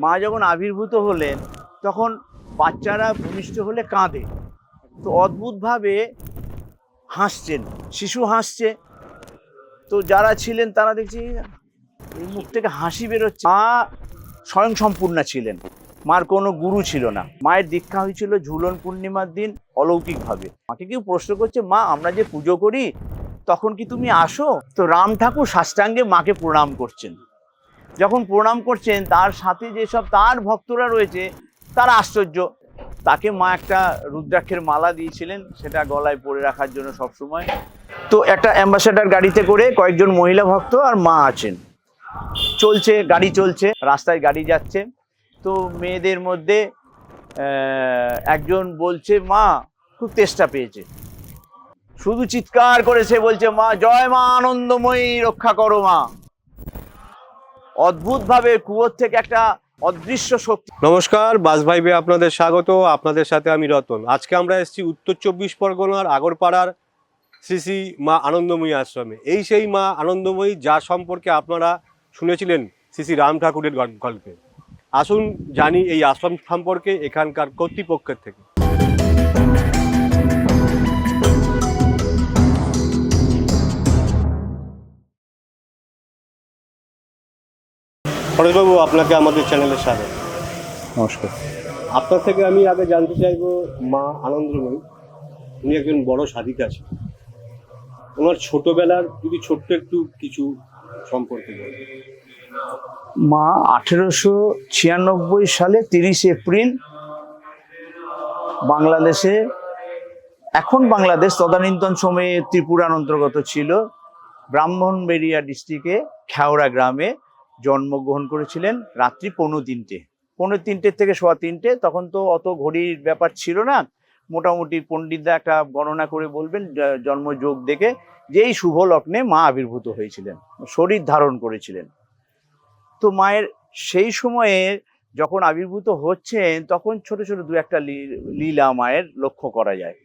মা যখন আবির্ভূত হলেন তখন বাচ্চারা ভূমিষ্ঠ হলে কাঁদে, তো অদ্ভুতভাবে হাসছেন, শিশু হাসছে। তো যারা ছিলেন তারা দেখছি এই মুখ থেকে হাসি বেরোচ্ছে। মা স্বয়ং সম্পূর্ণা ছিলেন, মার কোনো গুরু ছিল না। মায়ের দীক্ষা হয়েছিল ঝুলন পূর্ণিমার দিন অলৌকিকভাবে। মাকে কেউ প্রশ্ন করছে, মা আমরা যে পুজো করি তখন কি তুমি আসো? তো রাম ঠাকুর সাষ্টাঙ্গে মাকে প্রণাম করছেন। যখন প্রণাম করছেন তার সাথে যেসব তার ভক্তরা রয়েছে তারা আশ্চর্য। তাকে মা একটা রুদ্রাক্ষের মালা দিয়েছিলেন, সেটা গলায় পরে রাখার জন্য সবসময়। তো একটা অ্যাম্বাসেডার গাড়িতে করে কয়েকজন মহিলা ভক্ত আর মা আছেন, চলছে গাড়ি, চলছে রাস্তায় গাড়ি যাচ্ছে। তো মেয়েদের মধ্যে একজন বলছে মা খুব তেষ্টা পেয়েছে, শুধু চিৎকার করেছে, বলছে মা জয় মা আনন্দময়ী, রক্ষা করো মা। অদ্ভুতভাবে কুয়োর থেকে একটা অদৃশ্য শক্তি। নমস্কার, বাস ভাইবে আপনাদের স্বাগত। আপনাদের সাথে আমি রতন। আজকে আমরা এসেছি উত্তর 24 পরগনার আগরপাড়ার শ্রী শ্রী মা আনন্দময়ী আশ্রমে। এই সেই মা আনন্দময়ী যার সম্পর্কে আপনারা শুনেছিলেন শ্রী শ্রী রাম ঠাকুরের গল্পে। আসুন জানি এই আশ্রম সম্পর্কে এখানকার কর্তৃপক্ষের থেকে। পরেশবাবু, আপনাকে আমাদের চ্যানেলের স্বাগত। নমস্কার। আপনার থেকে আমি আগে জানতে চাইবো, মা আনন্দময়ী উনি একজন বড় সাধিকা ছিলেন। ওনার ছোটবেলার যদি ছোট্ট একটু কিছু সম্পর্কে বলেন। মা 1896 সালে 30 এপ্রিল বাংলাদেশে, এখন বাংলাদেশ তদানীন্তন সময়ে ত্রিপুরার অন্তর্গত ছিল, ব্রাহ্মণবাড়িয়া ডিস্ট্রিক্টে খেওড়া গ্রামে জন্মগ্রহণ করেছিলেন। রাত্রি 2:45, 2:45 থেকে 3:15। তখন তো অত ঘড়ির ব্যাপার ছিল না, মোটামুটি পণ্ডিতরা একটা গণনা করে বলবেন জন্মযোগ দেখে যেই শুভ লগ্নে মা আবির্ভূত হয়েছিলেন, শরীর ধারণ করেছিলেন। তো মায়ের সেই সময়ে যখন আবির্ভূত হচ্ছেন তখন ছোট ছোট দু একটা লীলা মায়ের লক্ষ্য করা যায়।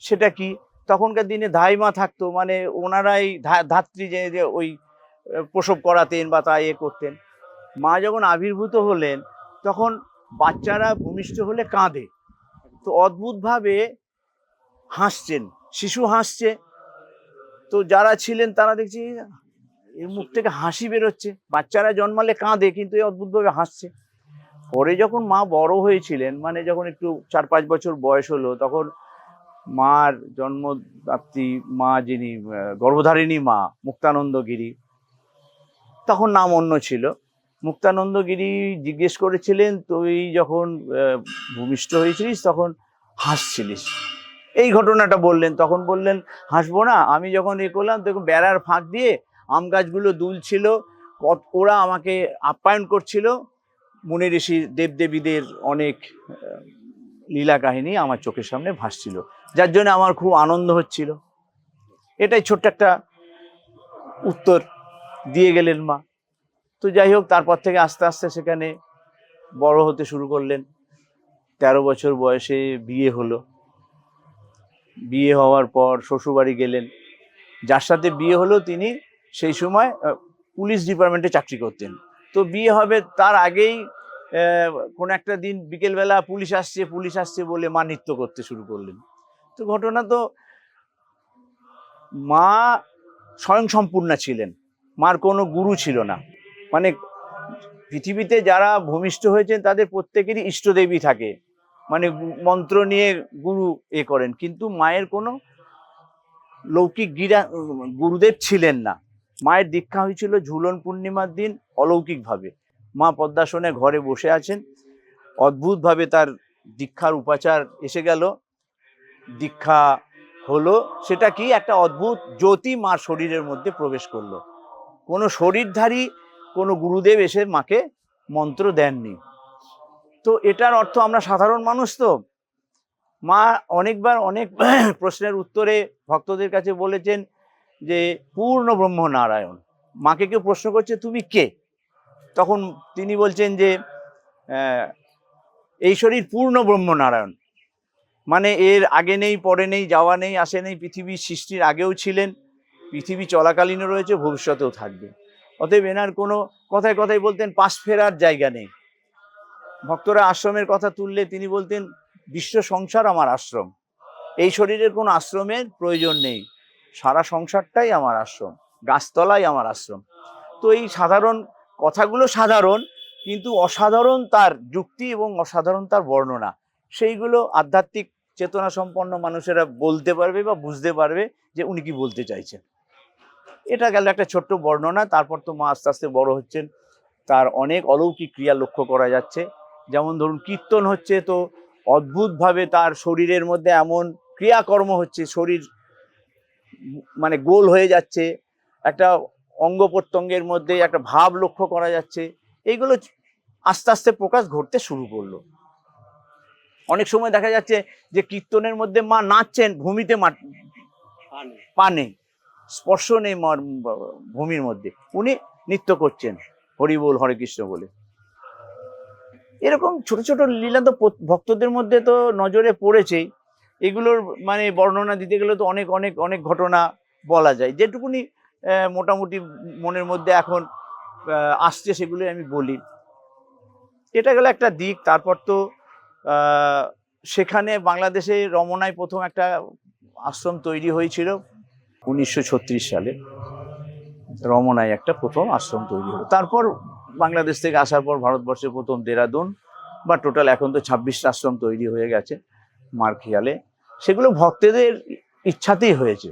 সেটা কি, তখনকার দিনে ধাইমা থাকতো, মানে ওনারাই ধাত্রী যে ওই প্রসব করাতেন বা তা করতেন। মা যখন আবির্ভূত হলেন তখন বাচ্চারা ভূমিষ্ঠ হলে কাঁদে, তো অদ্ভুতভাবে হাসছেন, শিশু হাসছে। তো যারা ছিলেন তারা দেখছি এর মুখ থেকে হাসি বেরোচ্ছে। বাচ্চারা জন্মালে কাঁদে, কিন্তু এই অদ্ভুতভাবে হাসছে। পরে যখন মা বড় হয়েছিলেন, মানে যখন একটু 4-5 বছর বয়স হলো, তখন মার জন্মদাত্রী মা, যিনি গর্ভধারিণী মা মুক্তানন্দগিরি, তখন নাম অন্য ছিল, মুক্তানন্দগিরি জিজ্ঞেস করেছিলেন তুই যখন ভূমিষ্ঠ হয়েছিলিস তখন হাসছিলিস, এই ঘটনাটা বললেন। তখন বললেন হাসবো না, আমি যখন করলাম তখন বেড়ার ফাঁক দিয়ে আম গাছগুলো দুলছিল, ওরা আমাকে আপ্যায়ন করছিল, মুনি ঋষি দেবদেবীদের অনেক লীলা কাহিনী আমার চোখের সামনে ভাসছিল, যার জন্য আমার খুব আনন্দ হচ্ছিল। এটাই ছোট্ট একটা উত্তর দিয়ে গেলেন মা। তো যাই হোক, তারপর থেকে আস্তে আস্তে সেখানে বড় হতে শুরু করলেন। 13 বছর বয়সে বিয়ে হলো। বিয়ে হওয়ার পর শ্বশুরবাড়ি গেলেন। যার সাথে বিয়ে হলো তিনি সেই সময় পুলিশ ডিপার্টমেন্টে চাকরি করতেন। তো বিয়ে হবে তার আগেই কোনো একটা দিন বিকেলবেলা পুলিশ আসছে বলে মা নৃত্য করতে শুরু করলেন। তো ঘটনা তো, মা স্বয়ং সম্পূর্ণা ছিলেন, মার কোনো গুরু ছিল না। মানে পৃথিবীতে যারা ভূমিষ্ঠ হয়েছেন তাদের প্রত্যেকেরই ইষ্টদেবী থাকে, মানে মন্ত্র নিয়ে গুরু করেন, কিন্তু মায়ের কোনো লৌকিক গুরুদেব ছিলেন না। মায়ের দীক্ষা হয়েছিল ঝুলন পূর্ণিমার দিন অলৌকিকভাবে। মা পদ্মাসনে ঘরে বসে আছেন, অদ্ভুতভাবে তার দীক্ষার উপাচার এসে গেল, দীক্ষা হলো। সেটা কি, একটা অদ্ভুত জ্যোতি মার শরীরের মধ্যে প্রবেশ করলো। কোনো শরীরধারী কোনো গুরুদেব এসে মাকে মন্ত্র দেননি। তো এটার অর্থ, আমরা সাধারণ মানুষ, তো মা অনেকবার অনেক প্রশ্নের উত্তরে ভক্তদের কাছে বলেছেন যে পূর্ণ ব্রহ্ম নারায়ণ। মাকে কেউ প্রশ্ন করছে তুমি কে, তখন তিনি বলছেন যে এই শরীর পূর্ণ ব্রহ্ম নারায়ণ, মানে এর আগে নেই, পরে নেই, যাওয়া নেই, আসে নেই, পৃথিবীর সৃষ্টির আগেও ছিলেন, পৃথিবী চলাকালীনও রয়েছে, ভবিষ্যতেও থাকবে। অতএব এনার কোনো কথায় কথায় বলতেন পাশ ফেরার জায়গা নেই। ভক্তরা আশ্রমের কথা তুললে তিনি বলতেন, বিশ্ব সংসার আমার আশ্রম, এই শরীরের কোনো আশ্রমের প্রয়োজন নেই, সারা সংসারটাই আমার আশ্রম, গাছতলাই আমার আশ্রম। তো এই সাধারণ কথাগুলো সাধারণ, কিন্তু অসাধারণ তার যুক্তি এবং অসাধারণ তার বর্ণনা, সেইগুলো আধ্যাত্মিক চেতনা সম্পন্ন মানুষেরা বলতে পারবে বা বুঝতে পারবে যে উনি কি বলতে চাইছেন। এটা গেল একটা ছোট্ট বর্ণনা। তারপর তো মা আস্তে আস্তে বড় হচ্ছেন, তার অনেক অলৌকিক ক্রিয়া লক্ষ্য করা যাচ্ছে। যেমন ধরুন কীর্তন হচ্ছে, তো অদ্ভুতভাবে তার শরীরের মধ্যে এমন ক্রিয়াকর্ম হচ্ছে, শরীর মানে গোল হয়ে যাচ্ছে, একটা অঙ্গ প্রত্যঙ্গের মধ্যে একটা ভাব লক্ষ্য করা যাচ্ছে। এইগুলো আস্তে আস্তে প্রকাশ ঘটতে শুরু করলো। অনেক সময় দেখা যাচ্ছে যে কীর্তনের মধ্যে মা নাচছেন, ভূমিতে পা নেই, স্পর্শ নেই ভূমির মধ্যে, উনি নৃত্য করছেন হরি বল হরে কৃষ্ণ বলে। এরকম ছোট ছোট লীলা তো ভক্তদের মধ্যে তো নজরে পড়েছেই। এগুলোর মানে বর্ণনা দিতে গেলে তো অনেক অনেক অনেক ঘটনা বলা যায়, যেটুকুনি মোটামুটি মনের মধ্যে এখন আসছে সেগুলো আমি বলি। এটা গেল একটা দিক। তারপর তো সেখানে বাংলাদেশে রমনায় প্রথম একটা আশ্রম তৈরি হয়েছিল 1936 সালে। রমনায় একটা প্রথম আশ্রম তৈরি হলো। তারপর বাংলাদেশ থেকে আসার পর ভারতবর্ষে প্রথম দেরাদুন, বা টোটাল এখন তো 26টা আশ্রম তৈরি হয়ে গেছে মার খেয়ালে। সেগুলো ভক্তদের ইচ্ছাতেই হয়েছে,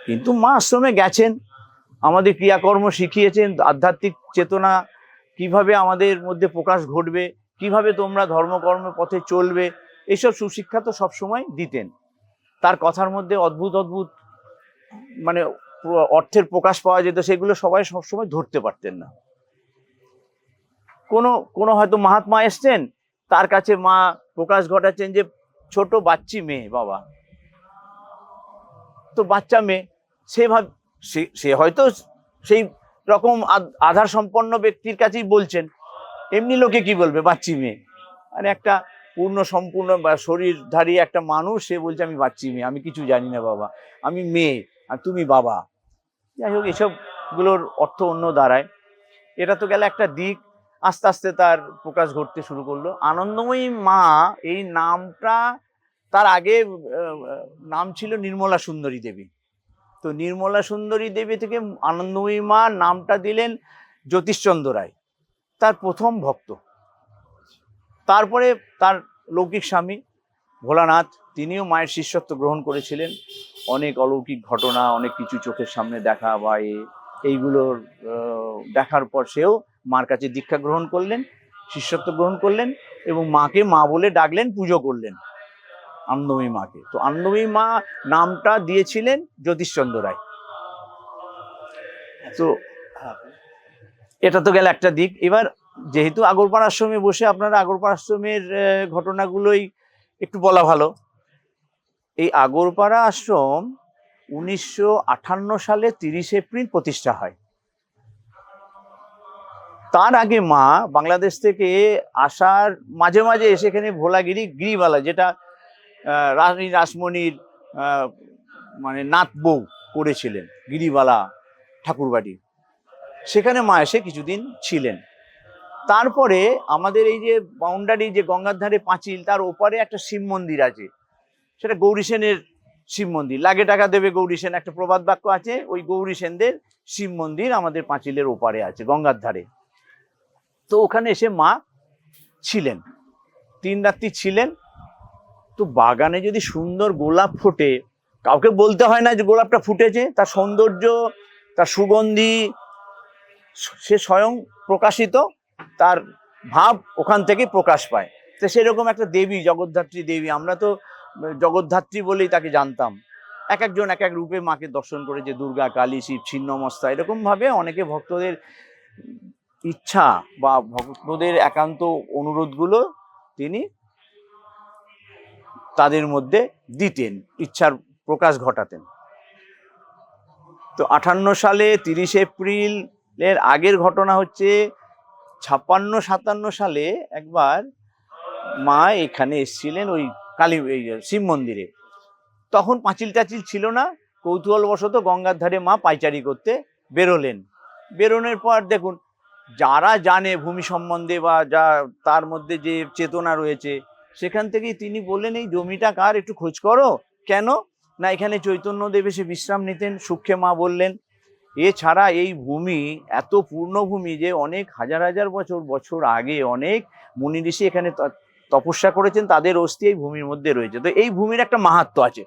কিন্তু মা আশ্রমে গেছেন, আমাদের ক্রিয়াকর্ম শিখিয়েছেন, আধ্যাত্মিক চেতনা কিভাবে আমাদের মধ্যে প্রকাশ ঘটবে, কিভাবে তোমরা ধর্মকর্ম পথে চলবে, এইসব সুশিক্ষা তো সবসময় দিতেন। তার কথার মধ্যে অদ্ভুত অদ্ভুত মানে অর্থের প্রকাশ পাওয়া যেত, সেগুলো সবাই সবসময় ধরতে পারতেন না। কোনো হয়তো মহাত্মা এসছেন, তার কাছে মা প্রকাশ ঘটাচ্ছেন যে ছোট বাচ্চি মেয়ে, বাবা তো বাচ্চা মেয়ে, সে হয়তো সেই রকম আধার সম্পন্ন ব্যক্তির কাছেই বলছেন, এমনি লোকে কি বলবে বাচ্চি মেয়ে, মানে একটা পূর্ণ সম্পূর্ণ বা শরীরধারী একটা মানুষ, সে বলছে আমি বাচ্চি মেয়ে, আমি কিছু জানি না বাবা, আমি মেয়ে আর তুমি বাবা। যাই হোক, এসবগুলোর অর্থ অন্য দাঁড়ায়। এটা তো গেলে একটা দিক। আস্তে আস্তে তার প্রকাশ ঘটতে শুরু করলো। আনন্দময়ী মা এই নামটা, তার আগে নাম ছিল নির্মলা সুন্দরী দেবী। তো নির্মলা সুন্দরী দেবী থেকে আনন্দময়ী মা নামটা দিলেন জ্যোতিষচন্দ্র রায়, তার প্রথম ভক্ত। তারপরে তার লৌকিক স্বামী ভোলানাথ, তিনিও মায়ের শিষ্যত্ব গ্রহণ করেছিলেন। অনেক অলৌকিক ঘটনা, অনেক কিছু চোখের সামনে দেখা বা এইগুলোর দেখার পর সেও মার কাছে দীক্ষা গ্রহণ করলেন, শিষ্যত্ব গ্রহণ করলেন, এবং মাকে মা বলে ডাকলেন, পুজো করলেন আনন্দময়ী মাকে। তো আনন্দময়ী মা নামটা দিয়েছিলেন জ্যোতিষচন্দ্র রায়। তো এটা তো গেল একটা দিক। এবার যেহেতু আগরপাড়া আশ্রমে বসে আপনারা আগরপাড়া আশ্রমের ঘটনাগুলোই একটু বলা ভালো। এই আগরপাড়া আশ্রম 1958 সালে 30 এপ্রিল প্রতিষ্ঠা হয়। তার আগে মা বাংলাদেশ থেকে আসার মাঝে মাঝে এসে এখানে ভোলাগিরি গিরিবালা, যেটা রানী রাসমণির মানে নাত বউ করেছিলেন, গিরিবালা ঠাকুরবাড়ি, সেখানে মা এসে কিছুদিন ছিলেন। তারপরে আমাদের এই যে বাউন্ডারি, যে গঙ্গার ধারে পাঁচিল, তার ওপারে একটা শিব মন্দির আছে, সেটা গৌরী সেনের শিব মন্দির। লাগে টাকা দেবে গৌরী সেন, একটা প্রবাদ বাক্য আছে, ওই গৌরী সেনদের শিব মন্দির আমাদের পাঁচিলের ওপারে আছে, গঙ্গার ধারে। তো ওখানে এসে মা ছিলেন, 3 রাত্রি ছিলেন। তো বাগানে যদি সুন্দর গোলাপ ফোটে, কাউকে বলতে হয় না যে গোলাপটা ফুটেছে, তার সৌন্দর্য, তার সুগন্ধি, সে স্বয়ং প্রকাশিত, তার ভাব ওখান থেকে প্রকাশ পায়। তো সেরকম একটা দেবী, জগদ্ধাত্রী দেবী, আমরা তো জগদ্ধাত্রী বলেই তাকে জানতাম। এক একজন এক এক রূপে মাকে দর্শন করেছে, দুর্গা, কালী, শিব, ছিন্নমস্তা, এরকম ভাবে অনেকে ভক্তদের ইচ্ছা বা ভক্তদের একান্ত অনুরোধগুলো তিনি তাদের মধ্যে দিতেন, ইচ্ছার প্রকাশ ঘটাতেন। তো 58 সালে 30 এপ্রিলের আগের ঘটনা হচ্ছে 56-57 সালে একবার মা এখানে এসেছিলেন ওই কালী শিব মন্দিরে। তখন পাঁচিল টাচিল ছিল না, কৌতূহলবশত গঙ্গার ধারে মা পাইচারি করতে বেরোলেন। বেরোনোর পর দেখুন যারা জানে ভূমি সম্বন্ধে বা যা তার মধ্যে যে চেতনা রয়েছে, সেখান থেকেই তিনি বললেন এই জমিটা কার, একটু খোঁজ করো। কেন না, এখানে চৈতন্যদেব এসে বিশ্রাম নিতেন, সুক্ষে মা বললেন। এছাড়া এই ভূমি এত পূর্ণভূমি যে অনেক হাজার হাজার বছর আগে অনেক মুনি ঋষি এখানে তপস্যা করেছেন, তাদের অস্থি এই ভূমির মধ্যে রয়েছে। তো এই ভূমির একটা মাহাত্ম্য আছে,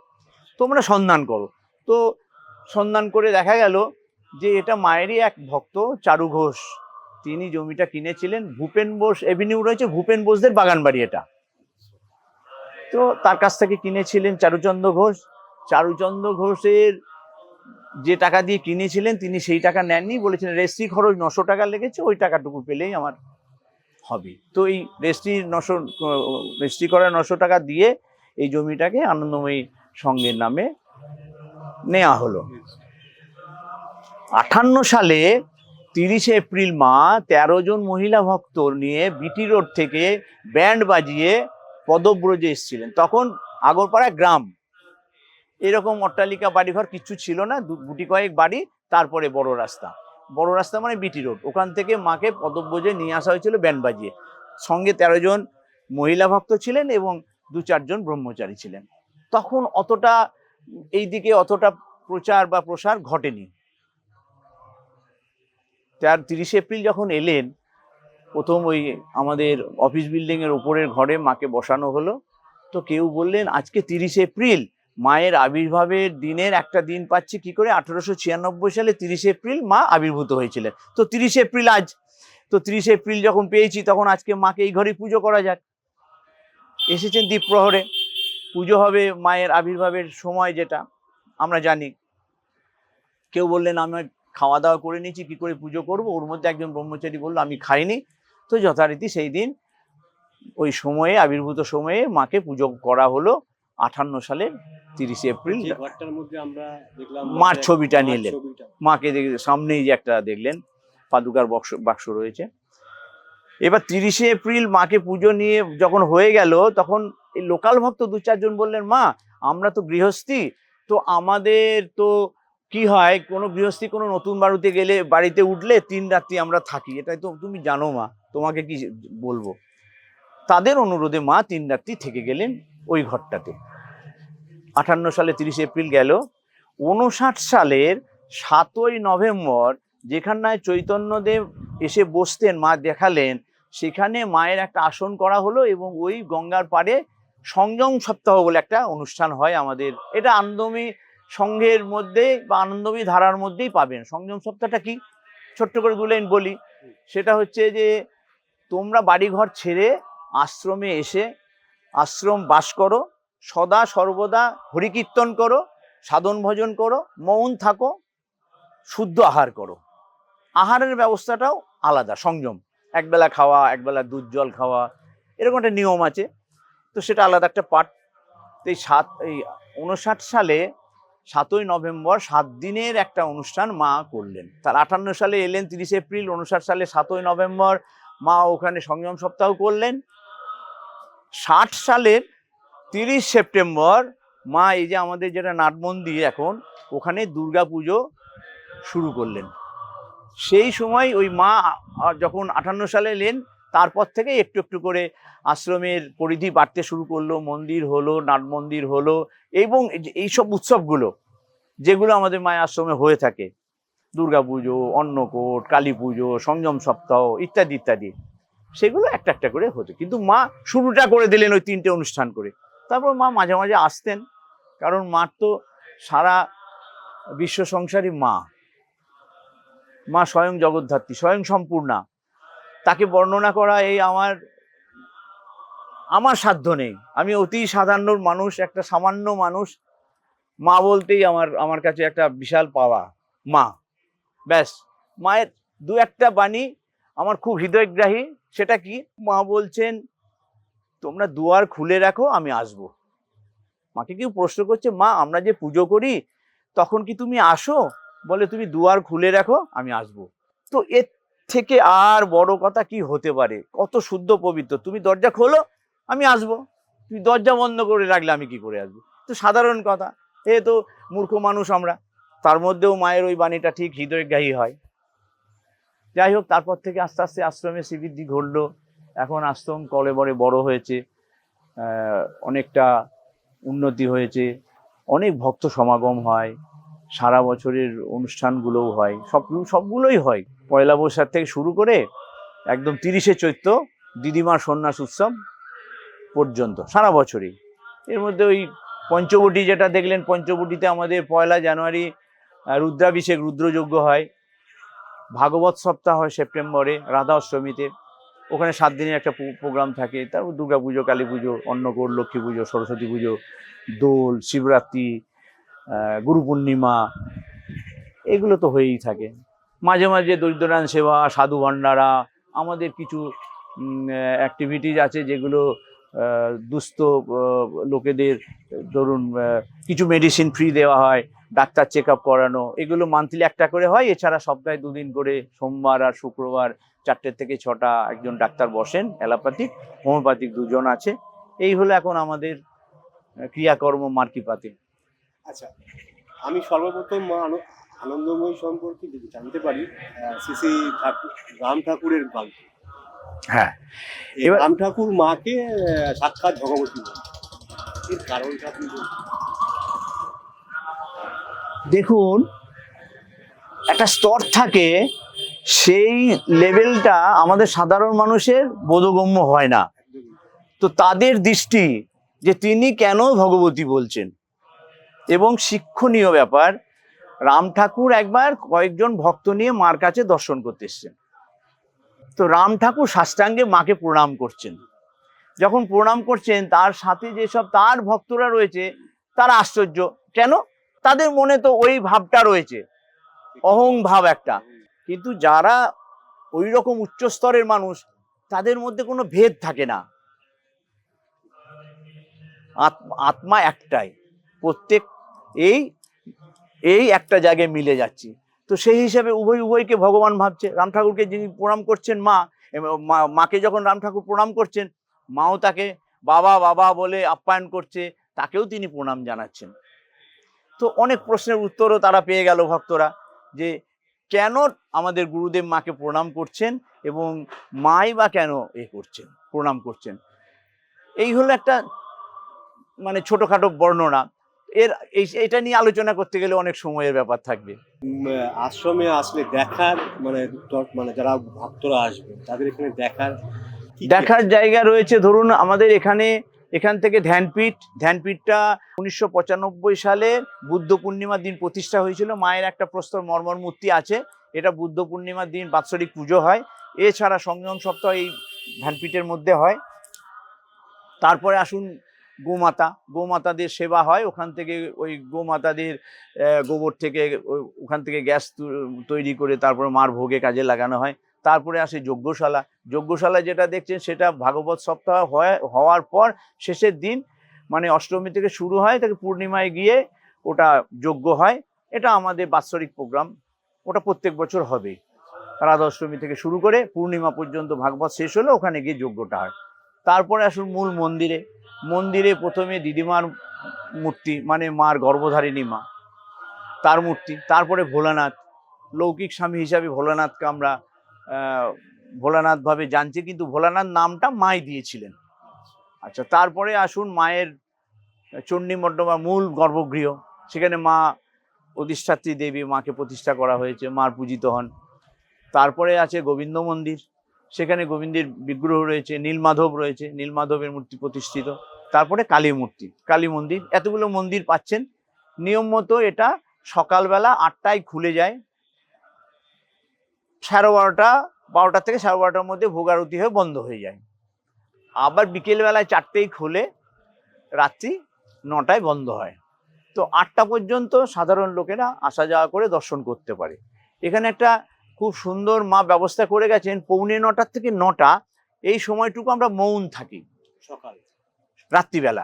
তোমরা সন্ধান করো। তো সন্ধান করে দেখা গেল যে এটা মায়েরই এক ভক্ত চারু ঘোষ, তিনি জমিটা কিনেছিলেন। ভূপেন বোস এভিনিউ রয়েছে, ভূপেন বোসদের বাগান বাড়ি এটা। তো তার কাছ থেকে কিনেছিলেন চারুচন্দ্র ঘোষ। চারুচন্দ্র ঘোষের যে টাকা দিয়ে কিনেছিলেন তিনি সেই টাকা নেননি, বলেছিলেন রেজিস্ট্রি খরচ 900 টাকা লেগেছে, ওই টাকাটুকু পেলেই আমার হবে। তো এই রেজিস্ট্রি করা 900 টাকা দিয়ে এই জমিটাকে আনন্দময়ী সংঘের নামে নেওয়া হলো। 58 সালে 30 এপ্রিল মা 13 জন মহিলা ভক্ত নিয়ে বিটি রোড থেকে ব্যান্ড বাজিয়ে পদব্রজে এসেছিলেন। তখন আগরপাড়া গ্রাম, এরকম অট্টালিকা বাড়িঘর কিচ্ছু ছিল না, গুটি কয়েক বাড়ি, তারপরে বড় রাস্তা। বড় রাস্তা মানে বিটি রোড, ওখান থেকে মাকে পদব্রজে নিয়ে আসা হয়েছিল ব্যান্ড বাজিয়ে। সঙ্গে 13 জন মহিলা ভক্ত ছিলেন এবং 2-4 জন ব্রহ্মচারী ছিলেন। তখন অতটা এইদিকে অতটা প্রচার বা প্রসার ঘটেনি। 30 এপ্রিল যখন এলেন, প্রথম ওই আমাদের অফিস বিল্ডিং এর উপরের ঘরে মাকে বসানো হলো। তো কেউ বললেন আজকে 30 এপ্রিল, মায়ের আবির্ভাবের দিনের একটা দিন পাচ্ছি কি করে, 1896 সালে 30 এপ্রিল মা আবির্ভূত হয়েছিলেন। তো 30 এপ্রিল আজ, তো 30 এপ্রিল যখন পেয়েছি তখন আজকে মাকে এই ঘরে পুজো করা যাক। এসেছেন দ্বীপ প্রহরে, পুজো হবে মায়ের আবির্ভাবের সময়, যেটা আমরা জানি। কেউ বললেন আমি খাওয়া দাওয়া করে নিয়েছি, কি করে পুজো করব। ওর মধ্যে একজন ব্রহ্মচারী বললো আমি খাইনি। তো যথারীতি সেই দিন ওই সময়ে আবির্ভূত সময়ে মাকে পুজো করা হলো 58 সালের 30 এপ্রিল। মার ছবিটা নিলেন, মাকে সামনেই যে একটা দেখলেন পাদুকার বাক্স রয়েছে। এবার 30 এপ্রিল মাকে পুজো নিয়ে যখন হয়ে গেল, তখন এই লোকাল ভক্ত 2-4 জন বললেন মা আমরা তো গৃহস্থী, তো আমাদের তো কি হয়, কোনো গৃহস্থী কোনো নতুন বাড়িতে উঠলে 3 রাত্রি আমরা থাকি, এটাই তো তুমি জানো মা, তোমাকে কি বলবো। তাদের অনুরোধে মা 3 রাত্রি থেকে গেলেন ওই ঘরটাতে। 58 সালে 30 এপ্রিল গেল। 59 সালের 7ই নভেম্বর যেখানটায় চৈতন্যদেব এসে বসতেন, মা দেখালেন, সেখানে মায়ের একটা আসন করা হলো এবং ওই গঙ্গার পাড়ে সংযম সপ্তাহ বলে একটা অনুষ্ঠান হয় আমাদের। এটা আনন্দময়ী সংঘের মধ্যে বা আনন্দময়ী ধারার মধ্যেই পাবেন। সংযম সপ্তাহটা কি, ছোট্ট করে 2 লাইন বলি। সেটা হচ্ছে যে তোমরা বাড়িঘর ছেড়ে আশ্রমে এসে আশ্রম বাস করো, সদা সর্বদা হরিকীর্তন করো, সাধন ভজন করো, মৌন থাকো, শুদ্ধ আহার করো। আহারের ব্যবস্থাটাও আলাদা, সংযম, একবেলা খাওয়া, একবেলা দুধ জল খাওয়া, এরকম একটা নিয়ম আছে। তো সেটা আলাদা একটা পাঠ। এই 59 সালে 7ই নভেম্বর 7 দিনের একটা অনুষ্ঠান মা করলেন। তার 58 সালে এলেন 30 এপ্রিল, 59 সালে 7ই নভেম্বর মা ওখানে সংযম সপ্তাহ করলেন। 60 সালের 30 সেপ্টেম্বর মা এই যে আমাদের যেটা নাট মন্দির এখন, ওখানে দুর্গা পুজো শুরু করলেন। সেই সময় ওই মা যখন 58 সালে এলেন, তারপর থেকে একটু একটু করে আশ্রমের পরিধি বাড়তে শুরু করলো, মন্দির হলো, নাট মন্দির হলো, এবং এইসব উৎসবগুলো যেগুলো আমাদের মায়ের আশ্রমে হয়ে থাকে, দুর্গা পুজো, অন্নকূট, কালী পুজো, সংযম সপ্তাহ ইত্যাদি ইত্যাদি, সেগুলো একটা একটা করে হতো। কিন্তু মা শুরুটা করে দিলেন ওই 3টে অনুষ্ঠান করে। তারপর মা মাঝে মাঝে আসতেন, কারণ মার তো সারা বিশ্ব সংসারী মা, মা স্বয়ং জগদ্ধাত্রী, স্বয়ং সম্পূর্ণা। তাকে বর্ণনা করা এই আমার সাধ্য নেই। আমি অতি সাধারণ মানুষ, একটা সামান্য মানুষ। মা বলতেই আমার কাছে একটা বিশাল পাওয়া মা। ব্যাস, মায়ের 2-1টা বাণী আমার খুব হৃদয়গ্রাহী। সেটা কি, মা বলছেন তোমরা দুয়ার খুলে রাখো, আমি আসবো। মাকে কেউ প্রশ্ন করছে মা আমরা যে পুজো করি তখন কি তুমি আসো, বলে তুমি দুয়ার খুলে রাখো, আমি আসবো। তো এর থেকে আর বড় কথা কি হতে পারে, কত শুদ্ধ পবিত্র। তুমি দরজা খোলো, আমি আসবো, তুমি দরজা বন্ধ করে রাখলে আমি কি করে আসবো। তো সাধারণ কথা, এ তো মূর্খ মানুষ আমরা, তার মধ্যেও মায়ের ওই বাণীটা ঠিক হৃদয়গ্রাহী হয়। যাই হোক, তারপর থেকে আস্তে আস্তে আশ্রমে শ্রীবৃদ্ধি ঘটলো। এখন আশ্রম কলেবরে বড় হয়েছে, অনেকটা উন্নতি হয়েছে, অনেক ভক্ত সমাগম হয়, সারা বছরের অনুষ্ঠানগুলোও হয়, সবগুলোই হয়। পয়লা বৈশাখ থেকে শুরু করে একদম 30শে চৈত্র দিদিমার সন্ন্যাস উৎসব পর্যন্ত সারা বছরই। এর মধ্যে ওই পঞ্চবটী যেটা দেখলেন, পঞ্চবটিতে আমাদের 1 জানুয়ারি রুদ্রাভিষেক, রুদ্রযজ্ঞ হয়। ভাগবত সপ্তাহ হয় সেপ্টেম্বরে রাধা অষ্টমীতে, ওখানে 7 দিনের একটা প্রোগ্রাম থাকে। তারপর দুর্গা পুজো, কালী পুজো, অন্নকূট, লক্ষ্মী পুজো, সরস্বতী পুজো, দোল, শিবরাত্রি, গুরু পূর্ণিমা, এগুলো তো হয়েই থাকে। মাঝে মাঝে দরিদ্রনারায়ণ সেবা, সাধু ভান্ডারা, আমাদের কিছু অ্যাক্টিভিটিজ আছে যেগুলো দুস্থ লোকেদের, ধরুন কিছু মেডিসিন ফ্রি দেওয়া হয়, ডাক্তার চেক আপ করানো, এগুলো মান্থলি একটা করে হয়। এছাড়া সপ্তাহে 2 দিন করে সোমবার আর শুক্রবার 4টে থেকে 6টা একজন ডাক্তার বসেন, অ্যালোপ্যাথিক, হোমিওপ্যাথিক 2 জন আছে। এই হলো এখন আমাদের ক্রিয়াকর্ম মার্কিপাতে। আচ্ছা, আমি সর্বপ্রথম মা আনন্দময়ী সম্পর্কে যদি জানতে পারি, শ্রী শ্রী রাম ঠাকুরের গল্প। হ্যাঁ, এবার রাম ঠাকুর মাকে সাক্ষাৎ ভগবতী বলে, এর কারণটা আপনি বলুন। দেখুন, একটা স্তর থাকে, সেই লেভেলটা আমাদের সাধারণ মানুষের বোধগম্য হয় না। তো তাদের দৃষ্টি যে তিনি কেন ভগবতী বলছেন, এবং শিক্ষণীয় ব্যাপার, রাম ঠাকুর একবার কয়েকজন ভক্ত নিয়ে মার কাছে দর্শন করতে এসছেন। তো রাম ঠাকুর সাষ্টাঙ্গে মাকে প্রণাম করছেন। যখন প্রণাম করছেন, তার সাথে যেসব তার ভক্তরা রয়েছে তারা আশ্চর্য, কেন? তাদের মনে তো ওই ভাবটা রয়েছে, অহং ভাব একটা। কিন্তু যারা ওই রকম উচ্চ স্তরের মানুষ, তাদের মধ্যে কোনো ভেদ থাকে না, আত্মা একটাই, প্রত্যেক এই একটা জায়গায় মিলে যাচ্ছি। তো সেই হিসাবে উভয়কে ভগবান ভাবছে। রাম ঠাকুরকে যিনি প্রণাম করছেন, মাকে যখন রাম ঠাকুর প্রণাম করছেন, মাও তাকে বাবা বাবা বলে আপ্যায়ন করছে, তাকেও তিনি প্রণাম জানাচ্ছেন। তো অনেক প্রশ্নের উত্তরও তারা পেয়ে গেল ভক্তরা, যে কেন আমাদের গুরুদেব মাকে প্রণাম করছেন এবং মাই বা কেন করছেন, প্রণাম করছেন। এই হলো একটা মানে ছোটখাটো বর্ণনা। এটা নিয়ে আলোচনা করতে গেলে অনেক সময়ের ব্যাপার থাকবে। আশ্রমে আসলে দেখার মানে যারা ভক্তরা আসবে তাদের এখানে দেখার জায়গা রয়েছে। ধরুন আমাদের এখান থেকে ধ্যানপীঠটা 1995 সালে বুদ্ধ পূর্ণিমার দিন প্রতিষ্ঠা হয়েছিল। মায়ের একটা প্রস্তর মর্মর মূর্তি আছে, এটা বুদ্ধ পূর্ণিমার দিন বাৎসরিক পুজো হয়। এছাড়া সংযম সপ্তাহ এই ধ্যানপীঠের মধ্যে হয়। তারপরে আসুন গোমাতাদের সেবা হয়। ওখান থেকে ওই গোমাতাদের গোবর থেকে ওখান থেকে গ্যাস তৈরি করে তারপরে মার ভোগে কাজে লাগানো হয়। তারপরে আসে যজ্ঞশালা যেটা দেখছেন, সেটা ভাগবত সপ্তাহ হওয়ার পর শেষের দিন, মানে অষ্টমী থেকে শুরু হয়, তাকে পূর্ণিমায় গিয়ে ওটা যজ্ঞ হয়। এটা আমাদের বাৎসরিক প্রোগ্রাম, ওটা প্রত্যেক বছর হবে। রাধা অষ্টমী থেকে শুরু করে পূর্ণিমা পর্যন্ত ভাগবত শেষ হলে ওখানে গিয়ে যজ্ঞটা হয়। তারপরে আসুন মূল মন্দিরে প্রথমে দিদিমার মূর্তি, মানে মার গর্ভধারিণী মা, তার মূর্তি। তারপরে ভোলানাথ, লৌকিক স্বামী হিসাবে ভোলানাথকে আমরা ভোলানাথ ভাবে জানছি, কিন্তু ভোলানাথ নামটা মাই দিয়েছিলেন। আচ্ছা, তারপরে আসুন মায়ের চণ্ডী মণ্ডপা, মূল গর্ভগৃহ, সেখানে মা অধিষ্ঠাত্রী দেবী, মাকে প্রতিষ্ঠা করা হয়েছে, মার পূজিত হন। তারপরে আছে গোবিন্দ মন্দির, সেখানে গোবিন্দের বিগ্রহ রয়েছে, নীলমাধব রয়েছে, নীলমাধবের মূর্তি প্রতিষ্ঠিত। তারপরে কালী মন্দির, এতগুলো মন্দির পাচ্ছেন। নিয়ম মতো এটা সকালবেলা 8টায় খুলে যায়, 12টা থেকে 12:30টার মধ্যে ভোগারতি হয়ে বন্ধ হয়ে যায়। আবার বিকেলবেলায় 4টেই খুলে রাত্রি 9টায় বন্ধ হয়। তো 8টা পর্যন্ত সাধারণ লোকেরা আসা যাওয়া করে দর্শন করতে পারে। এখানে একটা খুব সুন্দর মা ব্যবস্থা করে গেছেন, 9:45 থেকে 9টা এই সময়টুকু আমরা মৌন থাকি, সকাল রাত্রিবেলা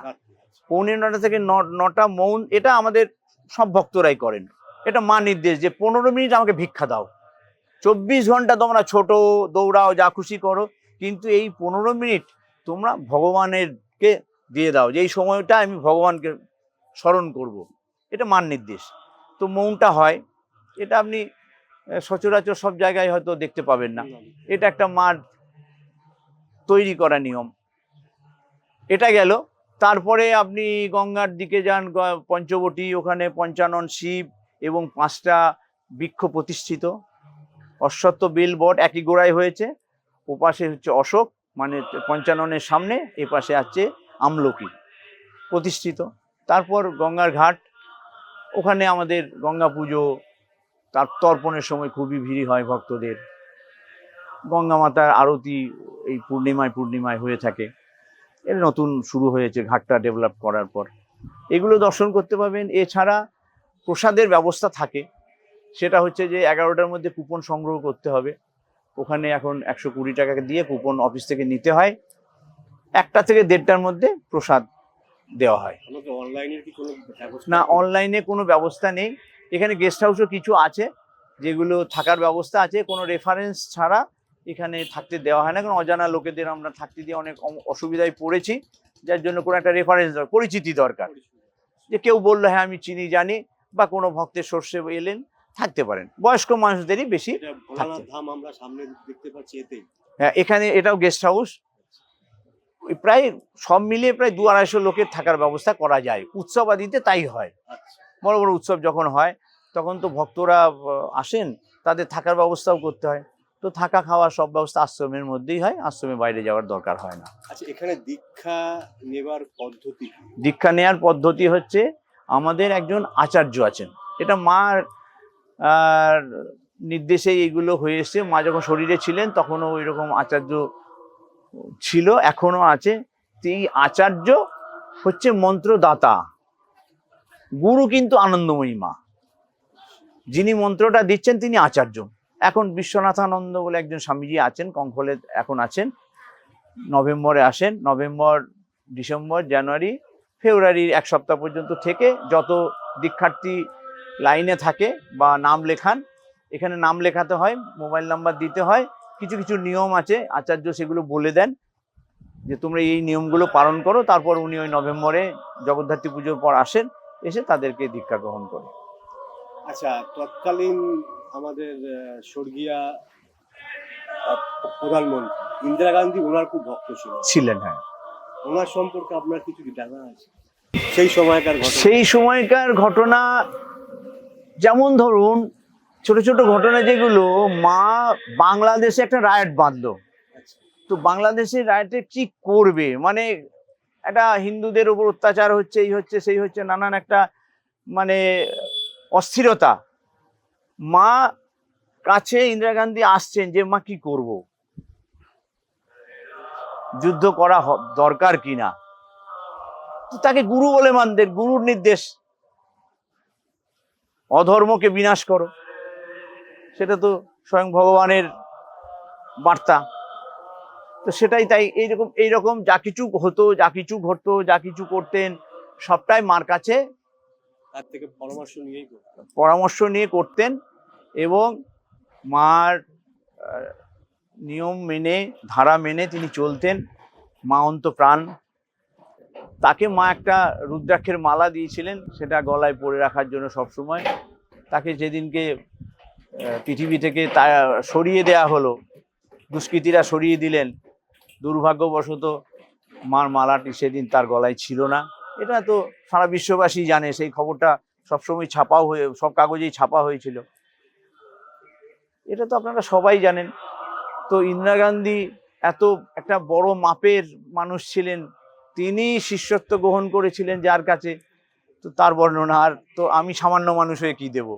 9:45 থেকে 9টা মৌন। এটা আমাদের সব ভক্তরাই করেন, এটা মা নির্দেশ যে 15 মিনিট আমাকে ভিক্ষা দাও। 24 ঘন্টা তোমরা ছোট দৌড়াও, যা খুশি করো, কিন্তু এই 15 মিনিট তোমরা ভগবানেরকে দিয়ে দাও, যে এই সময়টা আমি ভগবানকে স্মরণ করব। এটা মার নির্দেশ। তো মৌনটা হয়, এটা আপনি সচরাচর সব জায়গায় হয়তো দেখতে পাবেন না। এটা একটা মার তৈরি করা নিয়ম। এটা গেল। তারপরে আপনি গঙ্গার দিকে যান, পঞ্চবটী, ওখানে পঞ্চানন শিব এবং 5টা বৃক্ষ প্রতিষ্ঠিত। অশ্বত্থ, বেল, বট একই গোড়ায় হয়েছে। ওপাশে হচ্ছে অশোক, মানে পঞ্চাননের সামনে, এ পাশে আছে আমলকি প্রতিষ্ঠিত। তারপর গঙ্গার ঘাট, ওখানে আমাদের গঙ্গা পুজো, তার তর্পণের সময় খুবই ভিড় হয় ভক্তদের। গঙ্গা মাতার আরতি এই পূর্ণিমায় হয়ে থাকে। এর নতুন শুরু হয়েছে ঘাটটা ডেভেলপ করার পর। এগুলো দর্শন করতে পাবেন। এছাড়া প্রসাদের ব্যবস্থা থাকে, সেটা হচ্ছে যে 11টার মধ্যে কুপন সংগ্রহ করতে হবে। ওখানে এখন 120 টাকা দিয়ে কুপন অফিস থেকে নিতে হয়। 1টা থেকে 1:30টার মধ্যে প্রসাদ দেওয়া হয়। না, অনলাইনে কোনো ব্যবস্থা নেই। এখানে গেস্ট হাউসও কিছু আছে, যেগুলো থাকার ব্যবস্থা আছে। কোনো রেফারেন্স ছাড়া এখানে থাকতে দেওয়া হয় না, কারণ অজানা লোকেদের আমরা থাকতে দিয়ে অনেক অসুবিধায় পড়েছি। যার জন্য কোনো একটা রেফারেন্স দরকার, পরিচিতি দরকার, যে কেউ বললো হ্যাঁ আমি চিনি জানি, বা কোনো ভক্তের সর্ষে এলেন, থাকতে পারেন। বয়স্ক মানুষদেরই বেশি থাকতে। হ্যাঁ, এখানে এটাও গেস্ট হাউস। প্রায় সব মিলিয়ে প্রায় 200-250 লোকের থাকার ব্যবস্থা করা যায়। উৎসব আদিতে তাই হয়। বড় বড় উৎসব যখন হয় তখন তো ভক্তরা আসেন, তাদের থাকার ব্যবস্থাও করতে হয়। তো থাকা খাওয়া সব ব্যবস্থা আশ্রমের মধ্যেই হয়, আশ্রমে বাইরে যাওয়ার দরকার হয় না। আচ্ছা, এখানে দীক্ষা নেওয়ার পদ্ধতি হচ্ছে, আমাদের একজন আচার্য আছেন। এটা মার নির্দেশে এইগুলো হয়ে এসছে। মা যখন শরীরে ছিলেন তখনও ওই রকম আচার্য ছিল, এখনো আছে। এই আচার্য হচ্ছে মন্ত্রদাতা। গুরু কিন্তু আনন্দময়ী মা। যিনি মন্ত্রটা দিচ্ছেন তিনি আচার্য। এখন বিশ্বনাথানন্দ বলে একজন স্বামীজি আছেন, কঙ্খলে এখন আছেন। নভেম্বরে আসেন, নভেম্বর, ডিসেম্বর, জানুয়ারি, ফেব্রুয়ারির 1 সপ্তাহ পর্যন্ত থেকে যত দীক্ষার্থী লাইনে থাকে বা নাম লেখান, এখানে নাম লেখাতে হয়, মোবাইল নাম্বার দিতে হয়। কিছু কিছু নিয়ম আছে, আচার্য সেগুলো বলে দেন যে তোমরা এই নিয়মগুলো পালন করো। তারপর উনি ওই নভেম্বরে জগদ্ধাত্রী পুজোর পর আসেন, এসে তাদেরকে দীক্ষা গ্রহণ করে। আচ্ছা, তৎকালীন আমাদের স্বর্গীয়া প্রধানমন্ত্রী ইন্দিরা গান্ধী ওনার খুব ভক্ত ছিলেন। হ্যাঁ, ওনার সম্পর্কে আপনার কিছু জানা আছে? সেই সময়কার ঘটনা, যেমন ধরুন ছোট ছোট ঘটনা যেগুলো, মা বাংলাদেশে একটা রায়ট বাঁধলো। তো বাংলাদেশের রায়টে কি করবে, মানে একটা হিন্দুদের উপর অত্যাচার হচ্ছে, এই হচ্ছে সেই হচ্ছে, নানান একটা মানে অস্থিরতা। মা কাছে ইন্দিরা গান্ধী আসছেন যে মা কি করব, যুদ্ধ করা দরকার কিনা। তো তাকে গুরু বলে মানতেন, গুরুর নির্দেশ, অধর্মকে বিনাশ করো। সেটা তো স্বয়ং ভগবানের বার্তা। তো সেটাই, তাই এইরকম যা কিছু হতো, যা কিছু ঘটতো, যা কিছু করতেন, সবটাই মার কাছে তার থেকে পরামর্শ নিয়ে করতেন। এবং মার নিয়ম মেনে, ধারা মেনে তিনি চলতেন। মা অন্ত প্রাণ। তাকে মা একটা রুদ্রাক্ষের মালা দিয়েছিলেন, সেটা গলায় পরে রাখার জন্য সবসময়। তাকে যেদিনকে পৃথিবী থেকে তা সরিয়ে দেয়া হলো, দুষ্কৃতীরা সরিয়ে দিলেন, দুর্ভাগ্যবশত মার মালাটি সেদিন তার গলায় ছিল না। এটা তো সারা বিশ্ববাসী জানে, সেই খবরটা সবসময় ছাপাও হয়ে, সব কাগজেই ছাপা হয়েছিল। এটা তো আপনারা সবাই জানেন। তো ইন্দিরা গান্ধী এত একটা বড় মাপের মানুষ ছিলেন, তিনি শিষ্যত্ব গ্রহণ করেছিলেন যার কাছে, তো তার বর্ণনা আর তো আমি সামান্য মানুষ হয়ে কি দেব।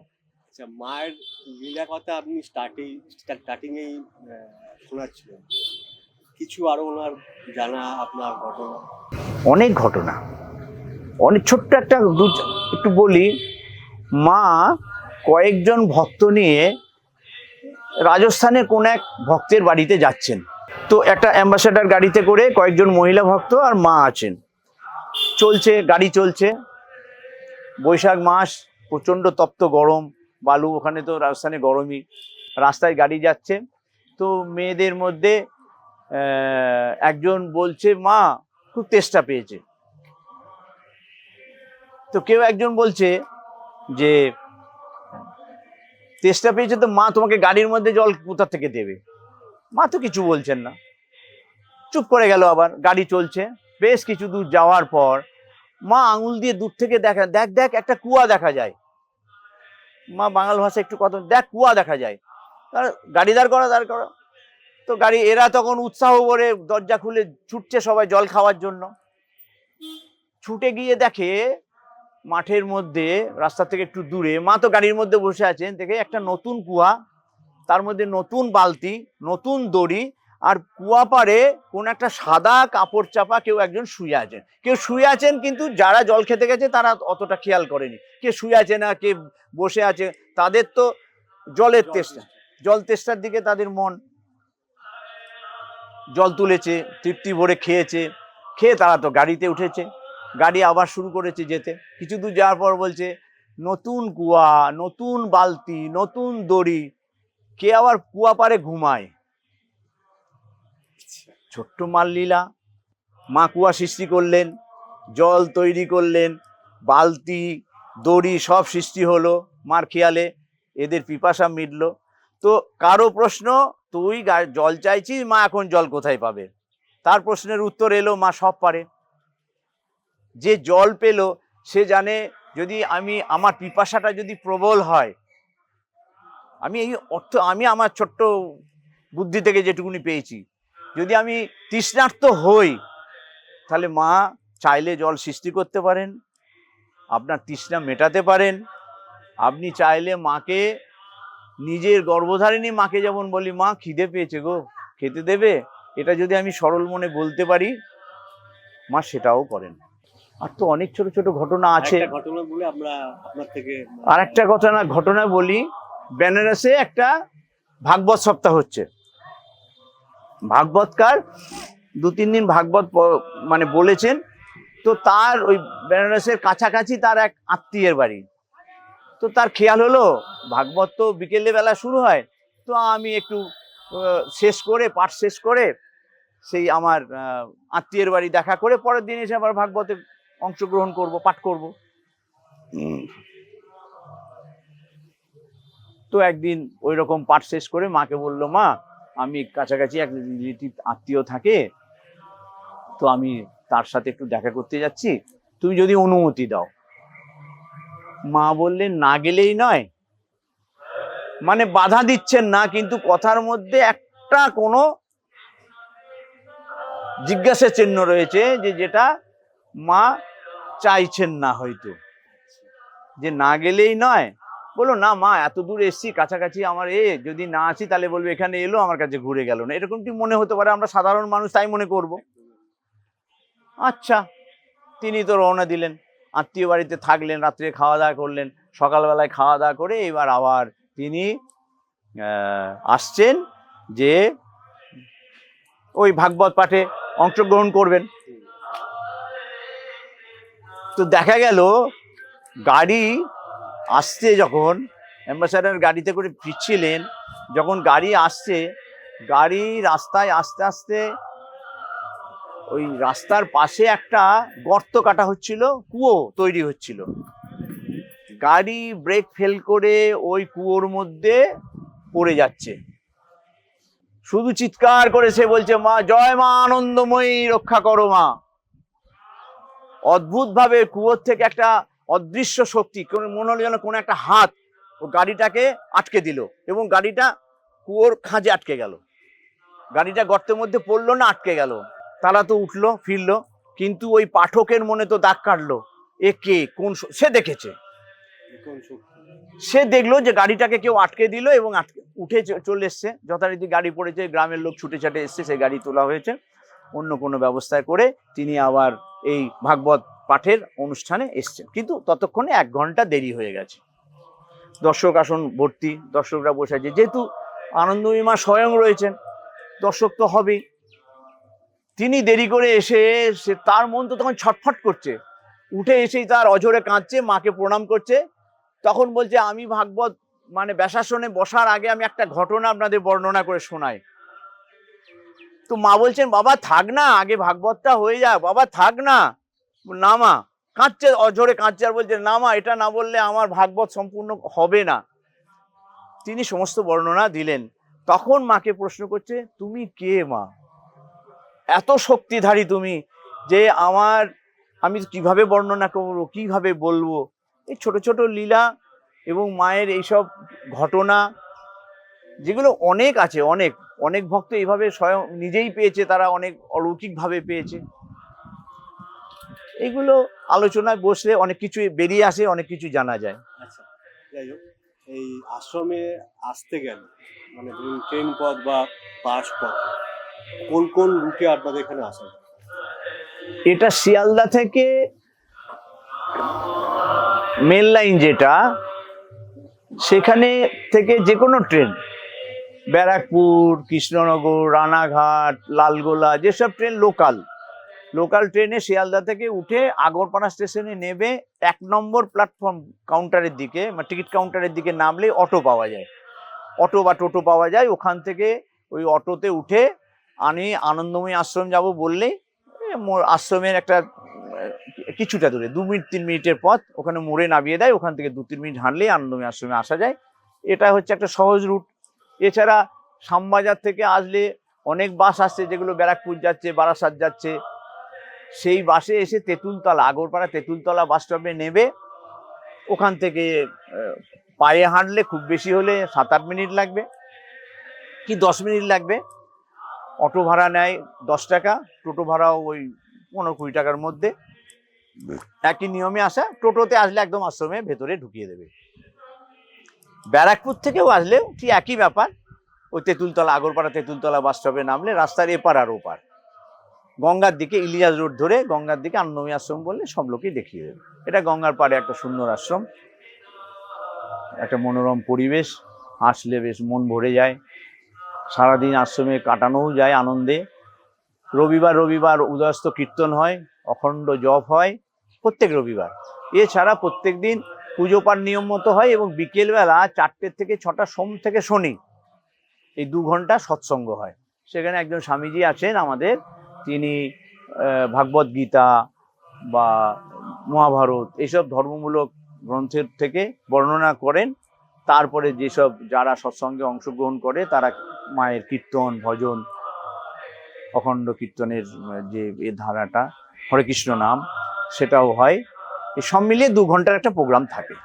আচ্ছা, মায়ের লীলা কথা আপনি স্টার্টিংয়েই শোনাচ্ছিলেন, কিছু আরো ওনার জানা আপনার ঘটনা? অনেক ঘটনা, অনেক। ছোট্ট একটা একটু বলি। মা কয়েকজন ভক্ত নিয়ে রাজস্থানে কোন এক ভক্তের বাড়িতে যাচ্ছেন। তো একটা অ্যাম্বাসেডার গাড়িতে করে কয়েকজন মহিলা ভক্ত আর মা আছেন। চলছে, গাড়ি চলছে, বৈশাখ মাস, প্রচণ্ড তপ্ত গরম, বালু, ওখানে তো রাজস্থানে গরমই। রাস্তায় গাড়ি যাচ্ছে। তো মেয়েদের মধ্যে একজন বলছে মা খুব তেষ্টা পেয়েছে। তো কেউ একজন বলছে যে তেষ্টা পেয়েছে তো মা তোমাকে গাড়ির মধ্যে জল কোথা থেকে দেবে? মা তো কিছু বলছেন না, চুপ করে গেল। আবার গাড়ি চলছে, বেশ কিছু দূর যাওয়ার পর মা আঙুল দিয়ে দূর থেকে দেখা, দেখ দেখ একটা কুয়া দেখা যায়। মা বাঙাল ভাষা একটু কথা, দেখ কুয়া দেখা যায়। গাড়ি দাঁড় করা, দাঁড় করা। তো গাড়ি, এরা তখন উৎসাহ করে দরজা খুলে ছুটছে সবাই জল খাওয়ার জন্য। ছুটে গিয়ে দেখে মাঠের মধ্যে, রাস্তা থেকে একটু দূরে, মা তো গাড়ির মধ্যে বসে আছেন, দেখে একটা নতুন কুয়া, তার মধ্যে নতুন বালতি, নতুন দড়ি, আর কুয়া পাড়ে কোন একটা সাদা কাপড় চাপা কেউ একজন শুয়ে আছেন। কেউ শুয়ে আছেন, কিন্তু যারা জল খেতে গেছে তারা অতটা খেয়াল করেনি কে শুয়ে আছে না কে বসে আছে। তাদের তো জলের তেষ্টা, জল তেষ্টার দিকে তাদের মন। জল তুলেছে, তৃপ্তি ভরে খেয়েছে, খেয়ে তারা তো গাড়িতে উঠেছে। গাড়ি আবার শুরু করেছে যেতে। কিছু দূর যাওয়ার পর বলছে, নতুন কুয়া, নতুন বালতি, নতুন দড়ি, কে আবার কুয়া পারে ঘুমায়। ছোট্ট মাল্লীলা। মা কুয়া সৃষ্টি করলেন, জল তৈরি করলেন, বালতি দড়ি সব সৃষ্টি হলো মার খেয়ালে। এদের পিপাসা মিটলো। তো কারো প্রশ্ন, তুই জল চাইছিস, মা এখন জল কোথায় পাবে? তার প্রশ্নের উত্তর এলো, মা সব পারে। যে জল পেল সে জানে, যদি আমার পিপাসাটা যদি প্রবল হয়, আমি আমার ছোট্ট বুদ্ধি থেকে যেটুকুনি পেয়েছি, যদি আমি তৃষ্ণার্ত হই, তাহলে মা চাইলে জল সৃষ্টি করতে পারেন, আপনার তৃষ্ণা মেটাতে পারেন। আপনি চাইলে মাকে, নিজের গর্ভধারিণী মাকে যেমন বলি, মা খিদে পেয়েছে গো, খেতে দেবে, এটা যদি আমি সরল মনে বলতে পারি, মা সেটাও করেন। আর তো অনেক ছোট ছোট ঘটনা আছে। ঘটনা বলে আমরা আপনার থেকে আর একটা ঘটনা বলি। বেনারসে একটা ভাগবত সপ্তাহ হচ্ছে। ভাগবতকার 2-3 দিন ভাগবত মানে বলেছেন। তো তার ওই বেনারসের কাছাকাছি তার এক আত্মীয়ের বাড়ি। তো তার খেয়াল হলো, ভাগবত তো বিকেলে বেলা শুরু হয়, তো আমি একটু পাঠ শেষ করে সেই আমার আত্মীয়ের বাড়ি দেখা করে পরের দিন এসে আবার ভাগবতে অংশগ্রহণ করব, পাঠ করব। তো একদিন ওই রকম পাঠ শেষ করে মাকে বললো, মা আমি কাছাকাছি এক রিলেটিভ আত্মীয় থাকে, তো আমি তার সাথে একটু দেখা করতে যাচ্ছি, তুমি যদি অনুমতি দাও। মা বললেন, না গেলেই নয়। মানে বাধা দিচ্ছেন না, কিন্তু কথার মধ্যে একটা কোনো জিজ্ঞাসা চিহ্ন রয়েছে, যেটা মা চাইছেন না হয়তো, যে না গেলেই নয়। বলো, না মা এত দূর এসছি, কাছাকাছি আমার যদি না আসি তাহলে বলবো এখানে এলো, আমার কাছে ঘুরে গেল না, এরকম কি মনে হতে পারে? আমরা সাধারণ মানুষ তাই মনে করব। আচ্ছা, তিনি তো রওনা দিলেন, আত্মীয় বাড়িতে থাকলেন, রাত্রে খাওয়া দাওয়া করলেন, সকালবেলায় খাওয়া দাওয়া করে এবার আবার তিনি আসছেন যে ওই ভাগবত পাঠে অংশগ্রহণ করবেন। তো দেখা গেল গাড়ি আসছে, যখন অ্যাম্বাসাডার গাড়িতে করে ফিরছিলেন, যখন গাড়ি আসছে, গাড়ি রাস্তায় আস্তে আস্তে ওই রাস্তার পাশে একটা গর্ত কাটা হচ্ছিল, কুয়ো তৈরি হচ্ছিল। গাড়ি ব্রেক ফেল করে ওই কুয়োর মধ্যে পড়ে যাচ্ছে। শুধু চিৎকার করে সে বলছে, মা জয় মা আনন্দময়ী, রক্ষা করো মা। অদ্ভুত ভাবে কুয়োর থেকে একটা অদৃশ্য শক্তি, মনে হলো যেন কোনো একটা হাত ও গাড়িটাকে আটকে দিল, এবং গাড়িটা কুয়োর খাঁজে আটকে গেল। গাড়িটা গর্তের মধ্যে পড়লো না, আটকে গেল। তারা তো উঠলো, ফিরলো, কিন্তু ওই পাঠকের মনে তো দাগ কাটলো, এ কে, কোন? সে দেখেছে, সে দেখলো যে গাড়িটাকে কেউ আটকে দিল, এবং উঠে চলে এসছে। যথারীতি গাড়ি পড়েছে, গ্রামের লোক ছুটে ছাটে এসছে, সেই গাড়ি তোলা হয়েছে। অন্য কোনো ব্যবস্থা করে তিনি আবার এই ভাগবত পাঠের অনুষ্ঠানে এসছেন, কিন্তু ততক্ষণে 1 ঘন্টা দেরি হয়ে গেছে। দর্শক আসন ভর্তি, দর্শকরা বসে আছে। যেহেতু আনন্দময়ী মা স্বয়ং রয়েছেন, দর্শক তো হবেই। তিনি দেরি করে এসে তার মন তো তখন ছটফট করছে। উঠে এসেই তার অঝরে কাঁদছে, মাকে প্রণাম করছে। তখন বলছে, আমি ভাগবত মানে ব্যাসাসনে বসার আগে আমি একটা ঘটনা আপনাদের বর্ণনা করে শোনাই। তো মা বলছেন, বাবা থাক না, আগে ভাগবতটা হয়ে যাক, বাবা থাক না। না মা, কাঁদছে, অঝরে কাঁদছে, আর বলছে, না মা, এটা না বললে আমার ভাগবত সম্পূর্ণ হবে না। তিনি সমস্ত বর্ণনা দিলেন। তখন মাকে প্রশ্ন করছে, তুমি কে মা, এত শক্তিধারী তুমি, যে আমি কিভাবে বর্ণনা করবো, কিভাবে বলবো। এই ছোট ছোট লীলা এবং মায়ের এইসব ঘটনা, যেগুলো অনেক আছে, অনেক অনেক ভক্ত এইভাবে স্বয়ং নিজেই পেয়েছে, তারা অনেক অলৌকিকভাবে পেয়েছে। এগুলো আলোচনায় বসলে অনেক কিছু বেরিয়ে আসে, অনেক কিছু জানা যায়। আচ্ছা, যাই হোক, এই আশ্রমে আসতে গেলে মানে ধরুন ট্রেন পথ বা বাস পথ, কোন কোন রুটে আপনাদের এখানে আসা যায়? এটা শিয়ালদা থেকে মেল লাইন যেটা, সেখানে থেকে যে কোনো ট্রেন, ব্যারাকপুর, কৃষ্ণনগর, রানাঘাট, লালগোলা, যেসব ট্রেন লোকাল ট্রেনে শিয়ালদা থেকে উঠে আগরপাড়া স্টেশনে নেবে 1 নম্বর প্ল্যাটফর্ম কাউন্টারের দিকে, মানে টিকিট কাউন্টারের দিকে নামলে অটো পাওয়া যায়, অটো বা টোটো পাওয়া যায়। ওখান থেকে ওই অটোতে উঠে আমি আনন্দময়ী আশ্রম যাব বললেই, আশ্রমের একটা কিছুটা দূরে 2 মিনিট 3 মিনিটের পথ, ওখানে মোড়ে নামিয়ে দেয়। ওখান থেকে 2-3 মিনিট হাঁটলেই আনন্দময়ী আশ্রমে আসা যায়। এটা হচ্ছে একটা সহজ রুট। এছাড়া শ্যামবাজার থেকে আসলে অনেক বাস আসছে, যেগুলো ব্যারাকপুর যাচ্ছে, বারাসাত যাচ্ছে। সেই বাসে এসে তেঁতুলতলা, আগরপাড়া তেঁতুলতলা বাস স্টপে নেবে। ওখান থেকে পায়ে হাঁটলে খুব বেশি হলে 7-8 মিনিট লাগবে, কি 10 মিনিট লাগবে। অটো ভাড়া নেয় 10 টাকা, টোটো ভাড়াও ওই 15-20 টাকার মধ্যে। একই নিয়মে আসা। টোটোতে আসলে একদম আশ্রমে ভেতরে ঢুকিয়ে দেবে। ব্যারাকপুর থেকেও আসলেও ঠিক একই ব্যাপার, ওই তেঁতুলতলা, আগরপাড়া তেঁতুলতলা বাস স্টপে নামলে রাস্তার এপার আর ওপার, গঙ্গার দিকে ইলিয়াস রোড ধরে গঙ্গার দিকে আনন্দময়ী আশ্রম বললে সব লোকই দেখিয়ে দেবে। এটা গঙ্গার পাড়ে একটা সুন্দর আশ্রম, একটা মনোরম পরিবেশ, আসলে বেশ মন ভরে যায়। সারাদিন আশ্রমে কাটানোও যায় আনন্দে। রবিবার উদয়স্ত কীর্তন হয়, অখণ্ড জপ হয় প্রত্যেক রবিবার। এছাড়া প্রত্যেক দিন পুজো পাঠ নিয়ম মতো হয়, এবং বিকেলবেলা 4টে থেকে 6টা সোম থেকে শনি এই 2 ঘন্টা সৎসঙ্গ হয়। সেখানে একজন স্বামীজি আছেন আমাদের, তিনি ভাগবত গীতা বা মহাভারত এইসব ধর্মমূলক গ্রন্থের থেকে বর্ণনা করেন। তারপরে যেসব যারা সৎসঙ্গে অংশগ্রহণ করে তারা মায়ের কীর্তন, ভজন, অখণ্ড কীর্তনের যে ধারাটা, হরে কৃষ্ণ নাম, সেটাও হয়। এই সব মিলিয়ে 2 ঘন্টার একটা প্রোগ্রাম থাকে।